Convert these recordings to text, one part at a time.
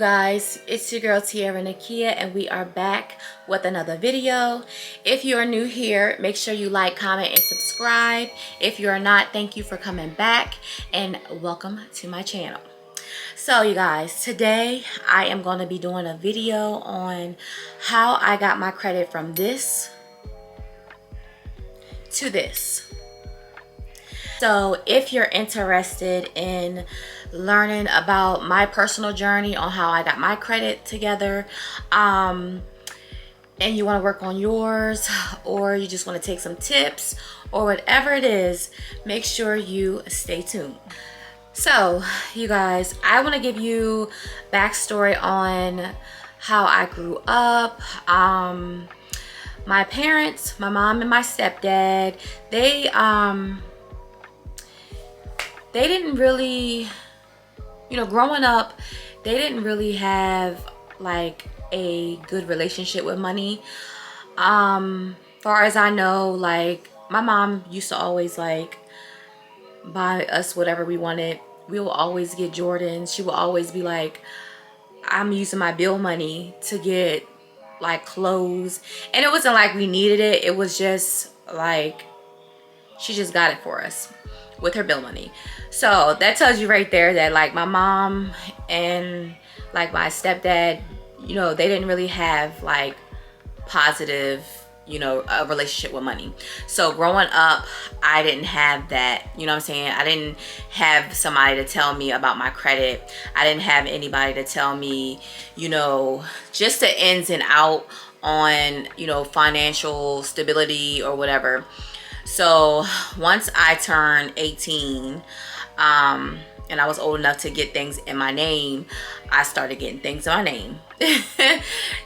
guys, it's your girl Ig-Nikea, and we are back with another video. If you are new here, make sure you like, comment, and subscribe. If you are not, thank you for coming back and welcome to my channel. So you guys, today I am going to be doing a video on how I got my credit from this to this. So if you're interested in learning about my personal journey on how I got my credit together, and you want to work on yours, or you just want to take some tips or whatever it is, make sure you stay tuned. So you guys, I want to give you backstory on how I grew up. My parents, my mom and my stepdad, they didn't really, growing up, they didn't really have like a good relationship with money. Far as I know, like my mom used to always like buy us whatever we wanted. We will always get Jordans. She will always be like, I'm using my bill money to get like clothes. And it wasn't like we needed it. It was just like, she just got it for us with her bill money. So that tells you right there that like my mom and like my stepdad, they didn't really have like positive, a relationship with money. So growing up, I didn't have that, you know what I'm saying? I didn't have somebody to tell me about my credit. I didn't have anybody to tell me, just the ins and out on, financial stability or whatever. So once I turned 18, and I was old enough to get things in my name, I started getting things in my name.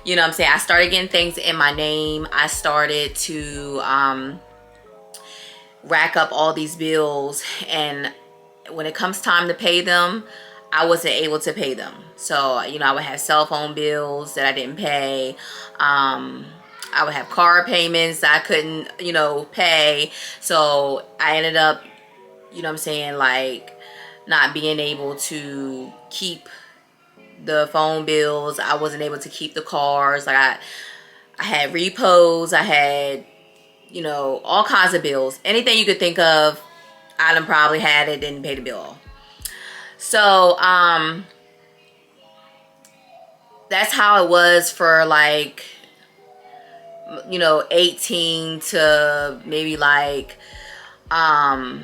You know what I'm saying? I started getting things in my name. I started to rack up all these bills, and when it comes time to pay them, I wasn't able to pay them. So, I would have cell phone bills that I didn't pay. I would have car payments that I couldn't, pay. So I ended up, like not being able to keep the phone bills. I wasn't able to keep the cars. Like I had repos. I had, all kinds of bills. Anything you could think of, I done probably had it, didn't pay the bill. So, that's how it was for like, 18 to maybe like, I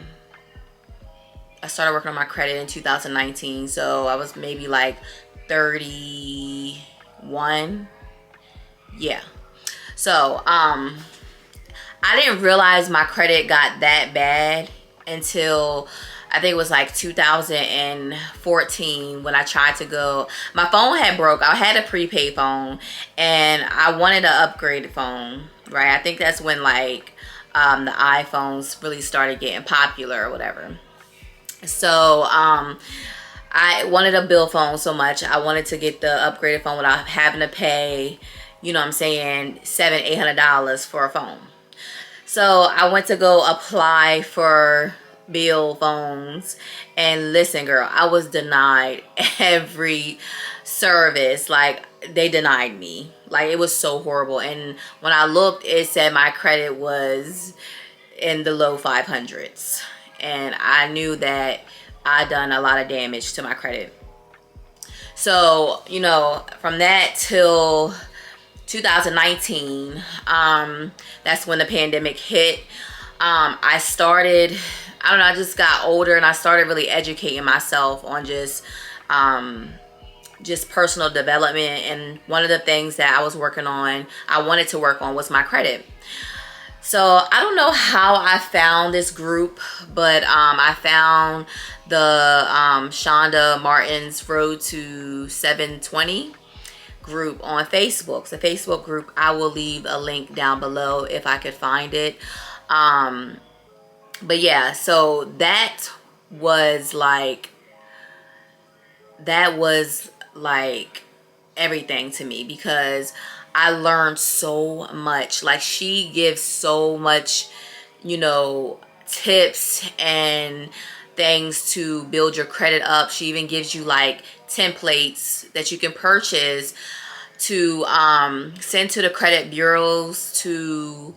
started working on my credit in 2019. So I was maybe like 31. Yeah. So, I didn't realize my credit got that bad until I think it was like 2014 when I tried to go. My phone had broke. I had a prepaid phone and I wanted an upgraded phone, right? I think that's when like the iPhones really started getting popular or whatever. So I wanted a bill phone so much. I wanted to get the upgraded phone without having to pay, $700, $800 for a phone. So I went to go apply for bill phones, and listen girl, I was denied every service. Like they denied me. Like it was so horrible. And when I looked, it said my credit was in the low 500s, and I knew that I done a lot of damage to my credit. So from that till 2019, that's when the pandemic hit. I started, I just got older and I started really educating myself on just personal development. And one of the things that I wanted to work on was my credit. So I don't know how I found this group, but I found the Shonda Martin's Road to 720 group on Facebook. It's a Facebook group. I will leave a link down below if I could find it. But yeah, so that was like everything to me, because I learned so much. Like she gives so much, tips and things to build your credit up. She even gives you like templates that you can purchase to send to the credit bureaus to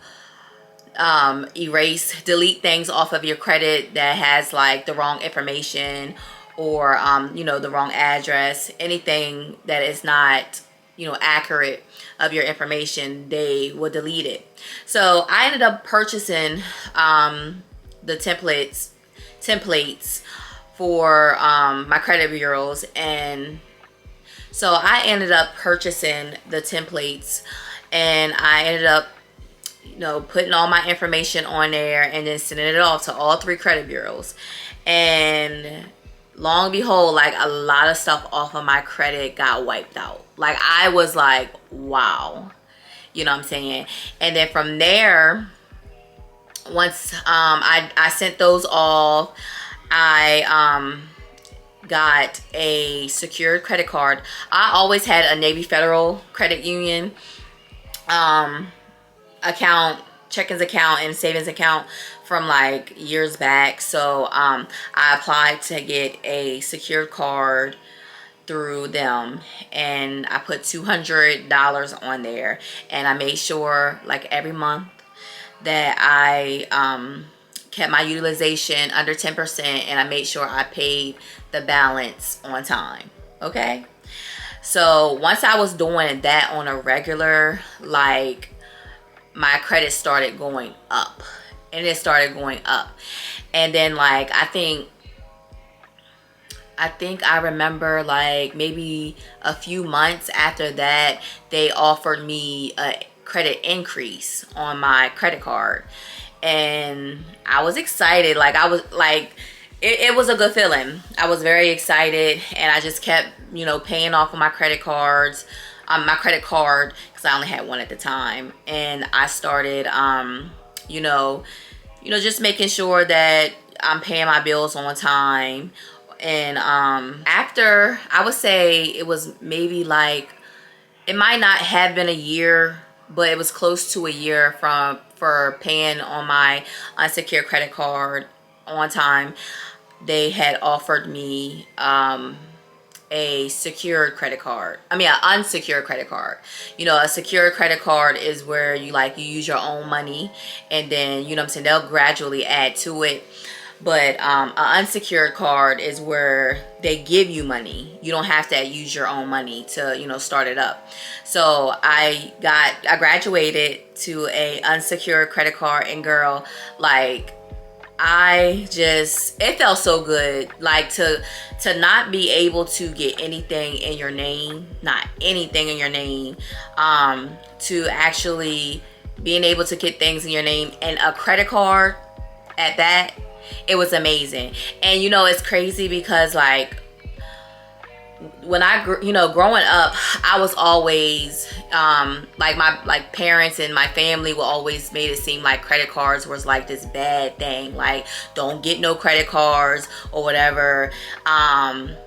delete things off of your credit that has like the wrong information, or you know, the wrong address, anything that is not, you know, accurate of your information, they will delete it. So I ended up purchasing the templates for my credit bureaus. And so I ended up purchasing the templates, and I ended up, you know, putting all my information on there and then sending it off to all 3 credit bureaus. And long and behold, like, a lot of stuff off of my credit got wiped out. Like, I was like, wow, you know what I'm saying? And then from there, once I sent those off, I got a secured credit card. I always had a Navy Federal Credit Union account, checkings account and savings account from like years back. So I applied to get a secured card through them, and I put $200 on there, and I made sure like every month that I kept my utilization under 10%, and I made sure I paid the balance on time. Okay, so once I was doing that on a regular, like, my credit started going up, and it started going up. And then like I think I remember like maybe a few months after that, they offered me a credit increase on my credit card, and I was excited. Like, I was like, it was a good feeling. I was very excited, and I just kept, you know, paying off of my credit cards, my credit card, because I only had one at the time. And I started you know, just making sure that I'm paying my bills on time. And after, I would say it was maybe like, it might not have been a year, but it was close to a year for paying on my unsecured credit card on time. They had offered me a secured credit card. I mean, an unsecured credit card. You know, a secured credit card is where you use your own money, and then, you know what I'm saying, they'll gradually add to it. But an unsecured card is where they give you money. You don't have to use your own money to, you know, start it up. So I graduated to a unsecured credit card, and girl, like, it felt so good, like, to not be able to get anything in your name, not anything in your name, to actually being able to get things in your name, and a credit card at that. It was amazing. And you know, it's crazy because like, when you know, growing up, I was always like, my parents and my family were always made it seem like credit cards was like this bad thing, like, don't get no credit cards or whatever,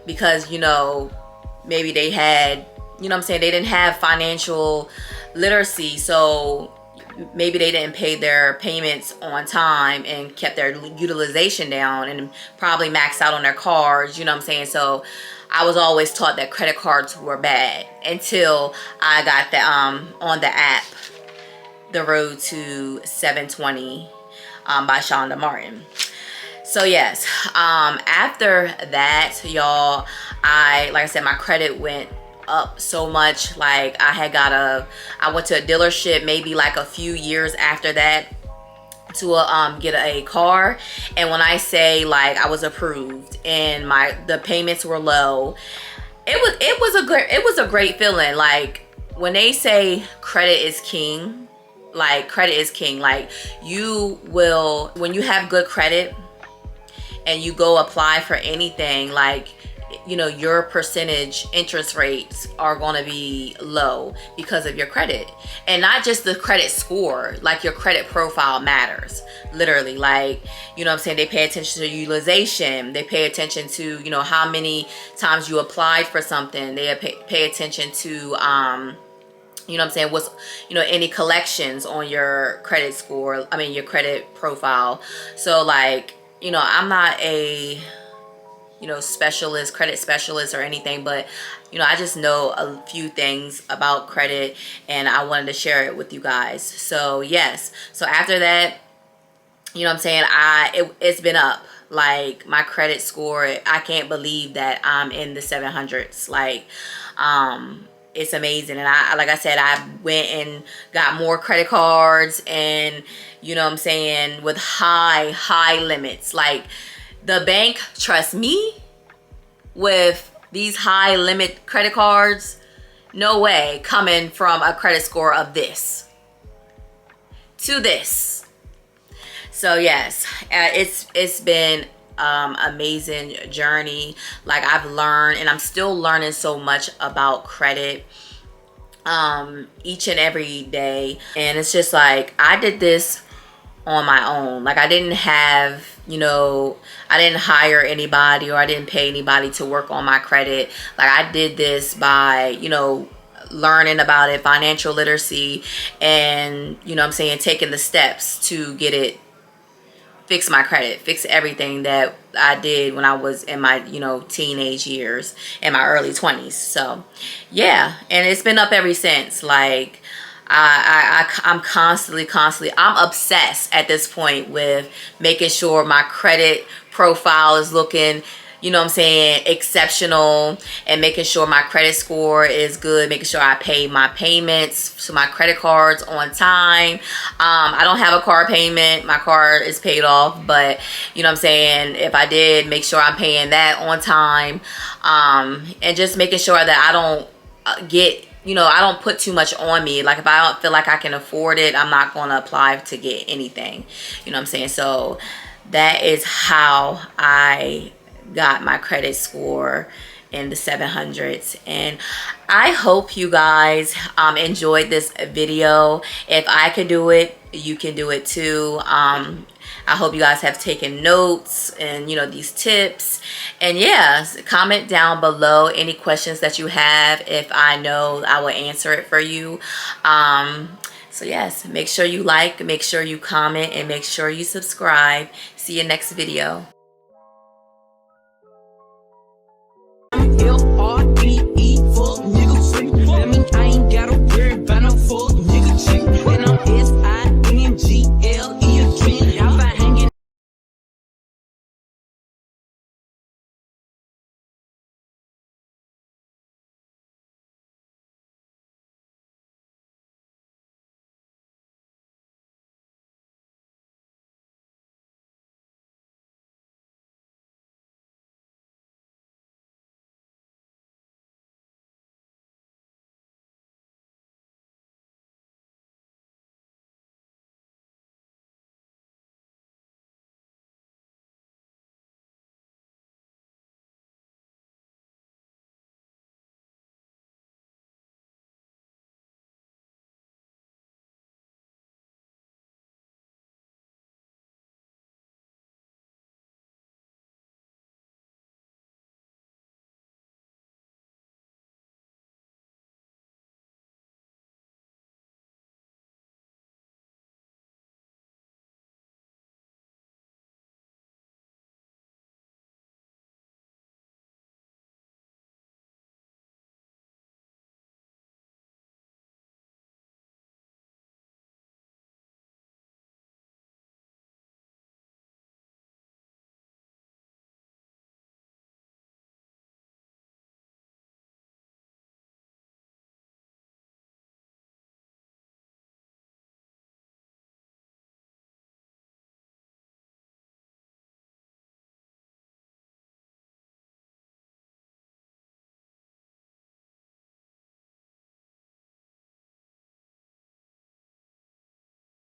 because, you know, maybe they had, you know what I'm saying, they didn't have financial literacy, so maybe they didn't pay their payments on time and kept their utilization down and probably maxed out on their cards, you know what I'm saying? So I was always taught that credit cards were bad until I got the on the app, The Road to 720 by Shonda Martin. So yes, after that, y'all, like I said, my credit went up so much. Like, I went to a dealership maybe like a few years after that to get a car, and when I say, like, I was approved and the payments were low, it was a great feeling. Like, when they say credit is king, like, credit is king. Like, when you have good credit and you go apply for anything, like, you know, your percentage interest rates are going to be low because of your credit. And not just the credit score, like, your credit profile matters, literally. Like, you know what I'm saying, they pay attention to utilization, they pay attention to, you know, how many times you applied for something, they pay attention to you know what I'm saying, what's, you know, any collections on your credit score, your credit profile. So, like, you know, I'm not a you know, specialist, credit specialist or anything, but you know, I just know a few things about credit and I wanted to share it with you guys. So yes, so after that, you know what I'm saying, it's been up. Like my credit score, I can't believe that I'm in the 700s. Like it's amazing. And I, like I said, I went and got more credit cards, and you know what I'm saying, with high limits. Like the bank trusts me with these high limit credit cards. No way coming from a credit score of this to this. So yes, it's been amazing journey. Like I've learned, and I'm still learning so much about credit each and every day. And it's just like I did this on my own. Like I didn't have, you know, I didn't hire anybody or I didn't pay anybody to work on my credit. Like I did this by, you know, learning about it, financial literacy, and you know what I'm saying, taking the steps to get it, fix my credit, fix everything that I did when I was in my, you know, teenage years, in my early 20s. So yeah, and it's been up ever since. Like I'm constantly, I'm obsessed at this point with making sure my credit profile is looking, you know what I'm saying, exceptional, and making sure my credit score is good, making sure I pay my payments to my credit cards on time. I don't have a car payment. My car is paid off, but you know what I'm saying, if I did, make sure I'm paying that on time. And just making sure that I don't get, you know, I don't put too much on me. Like if I don't feel like I can afford it, I'm not going to apply to get anything. You know what I'm saying? So that is how I got my credit score in the 700s. And I hope you guys enjoyed this video. If I can do it, you can do it too. I hope you guys have taken notes and, you know, these tips. And yeah, comment down below any questions that you have. If I know, I will answer it for you. So yes, make sure you like, make sure you comment, and make sure you subscribe. See you next video.